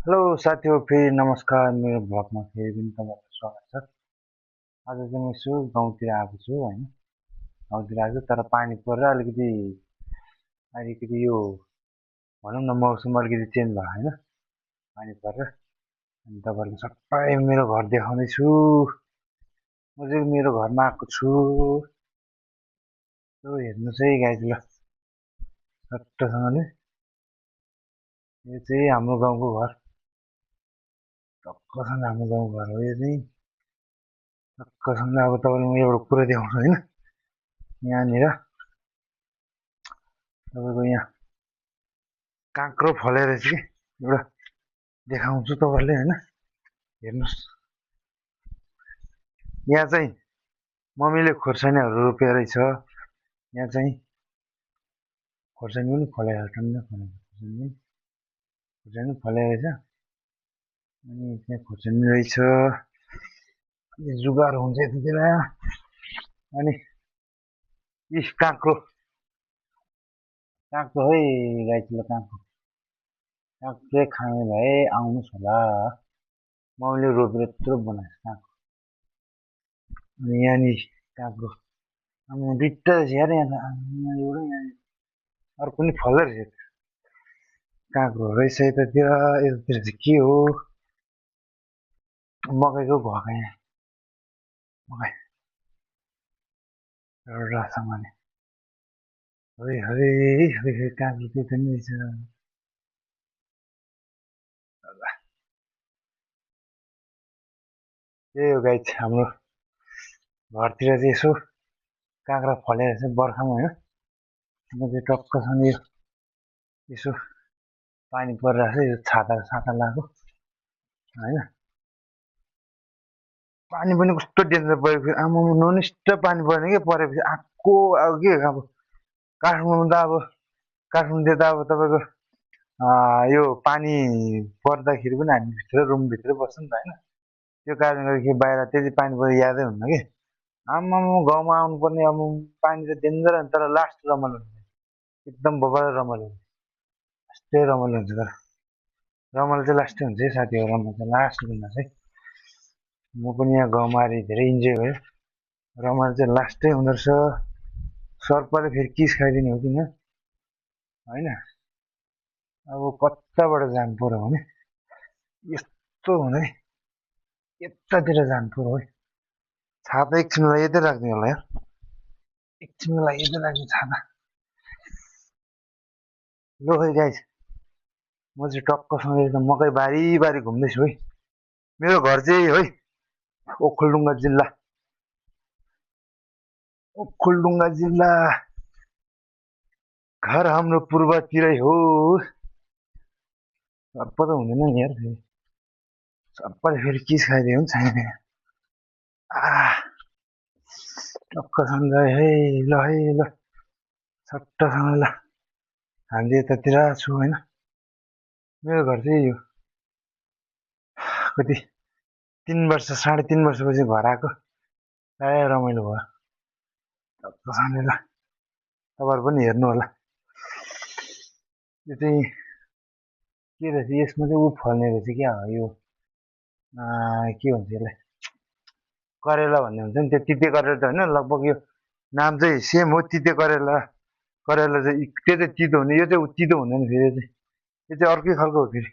Hello साथीहरू फेरि नमस्कार मेरो भ्लगमा फेरि पनि तपाईँलाई स्वागत छ। आज चाहिँ म यसो गाउँतिर आएको छु होइन। गाउँतिर आएको तर पानी परेर अलिकति यो भनौँ न मौसम अलिकति चेन्ज भयो होइन। पानी परेर अनि तपाईँहरूलाई सबै मेरो घर देखाउँदैछु। म चाहिँ मेरो घरमा आएको छु। यो हेर्नुहोस् है गाइज ल सट्टसँगले यो चाहिँ हाम्रो गाउँको घर। टक्कसँग हाम्रो गाउँको घर हो यो चाहिँ। टक्कसँग अब तपाईँलाई म एउटा कुरा देखाउँछु होइन। यहाँनिर तपाईँको यहाँ काँक्रो फलेर चाहिँ एउटा देखाउँछु तपाईँहरूले होइन। हेर्नुहोस् यहाँ चाहिँ मम्मीले खोर्सानीहरू रोपेको रहेछ। यहाँ चाहिँ खोर्सानी पनि फलेको टन्न फलेको खोर्सानी फलेको रहेछ। अनि त्यहाँ खोर्सानी रहेछ। अनि जुगाहरू हुन्छ यतातिर। अनि काँक्रो काँक्रो है गाइस काँक्रो काँक्रो खाने भए आउनुहोस् होला। मम्मीले रोपेर यत्रो बनाएको काँक्रो। अनि यहाँनिर काँक्रो आमा दुइटा रहेछ यार यहाँ एउटा यहाँ अर्को पनि फल्दै रहेछ। काँक्रो रहेछ यतातिर चाहिँ के हो मकैको घका यहाँ मकै एउटा सामान्य हरे हरे हरे काँक्रो त्यो पनि रहेछ। त्यही हो गाइस हाम्रो घरतिर चाहिँ यसो काँक्रा फलेर चाहिँ बर्खामा होइन। म चाहिँ टक्कसँग यसो पानी परिरहेको छ यो छाता छाता लगाएको होइन। पानी पनि कस्तो डेन्जर परेको थियो आमा ननिष्ठ पानी परेन क्या। परेपछि आएको अब के अब काठमाडौँ त अब तपाईँको यो पानी पर्दाखेरि पनि हामी भित्र रुमभित्र बस्छौँ नि त होइन। त्यो कारणले गर्दाखेरि बाहिर त्यति पानी परेको यादै हुन्न कि। आम्मामा गाउँमा आउनुपर्ने अब पानी त डेन्जर हुन्छ तर लास्ट रमाइलो हुन्छ एकदम बबाल रमाइलो हुन्छ। लास्टै रमाइलो हुन्छ तर रमाइलो चाहिँ लास्टै हुन्छ है साथीहरू। रमाइलो चाहिँ लास्ट दिन चाहिँ म पनि यहाँ गाउँमा आएर धेरै इन्जोय भयो। रमाइलो चाहिँ लास्टै हुँदो रहेछ। सर्पले फेरि किस खाइदिने हो किन होइन। अब कताबाट जानु पर्यो भने यस्तो हुँदै यतातिर जानु पर्यो है। छाता एकछिनलाई यतै राख्ने होला यार एकछिनलाई यतै राख्ने छाता। लो है गाइस म चाहिँ टक्कसँग एकदम मकै बारी बारी घुम्दैछु है। मेरो घर चाहिँ है ओखलढुङ्गा जिल्ला ओखलढुङ्गा जिल्ला घर हाम्रो पूर्वतिरै हो। सर्प त हुँदैन नि यार फेरि सर्पले फेरि किस खाइदियो भने छैन टक्कसँग है ल सट्टसँग ल हामी यतातिर छु होइन। मेरो घर चाहिँ यो कति 3 वर्ष 3.5 वर्षपछि घर आएको प्राय रमाइलो भयो टक्कसँग ल तपाईँहरू पनि हेर्नु होला। यो चाहिँ के रहेछ यसमा चाहिँ ऊ फल्ने रहेछ क्या यो के भन्छ यसलाई करेला भन्ने हुन्छ नि त्यो तिते करेला त होइन लगभग यो नाम चाहिँ सेम हो तिते करेला। करेला चाहिँ त्यो चाहिँ तितो हुने यो चाहिँ तितो हुँदैन फेरि यो चाहिँ अर्कै खालको हो फेरि।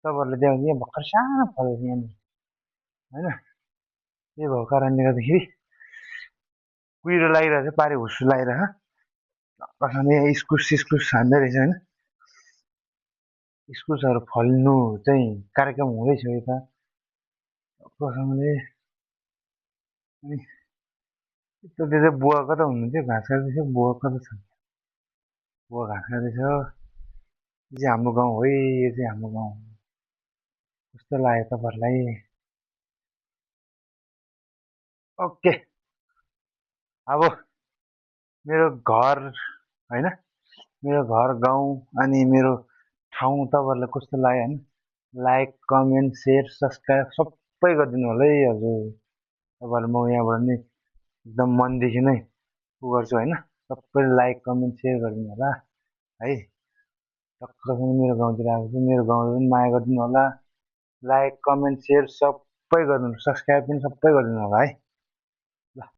तपाईँहरूले देखाउँछ यहाँ भर्खर सानो फलेको छ यहाँनिर होइन। त्यही भएको कारणले गर्दाखेरि कुहिरो लागिरहेछ पारि हुस्सु लागिरहेछ। टक्कसँग यहाँ इस्कुस सिस्कुस हान्दै रहेछ होइन। इस्कुसहरू फल्नु चाहिँ कार्यक्रम हुँदैछ यता टक्कसँगले। अनि त्यो चाहिँ बुवा कता हुनुहुन्थ्यो घाँस काट्दैछ बुवा कता छ बुवा घाँस काट्दैछ। यो चाहिँ हाम्रो गाउँ हो यो चाहिँ हाम्रो गाउँ कस्तो लाग्यो तपाईँहरूलाई। ओके अब मेरो घर होइन मेरो घर गाउँ अनि मेरो ठाउँ तपाईँहरूलाई कस्तो लाग्यो होइन। लाइक कमेन्ट सेयर सब्सक्राइब सबै गरिदिनु होला है हजुर। तपाईँहरू म यहाँबाट नै एकदम मनदेखि नै उ गर्छु होइन। सबैले लाइक कमेन्ट सेयर गरिदिनु होला है। टक्क मेरो गाउँतिर आएको छु, मेरो गाउँलाई पनि माया गरिदिनु होला। लाइक कमेन्ट सेयर सबै गरिदिनु, सब्सक्राइब पनि सबै गरिदिनु होला है।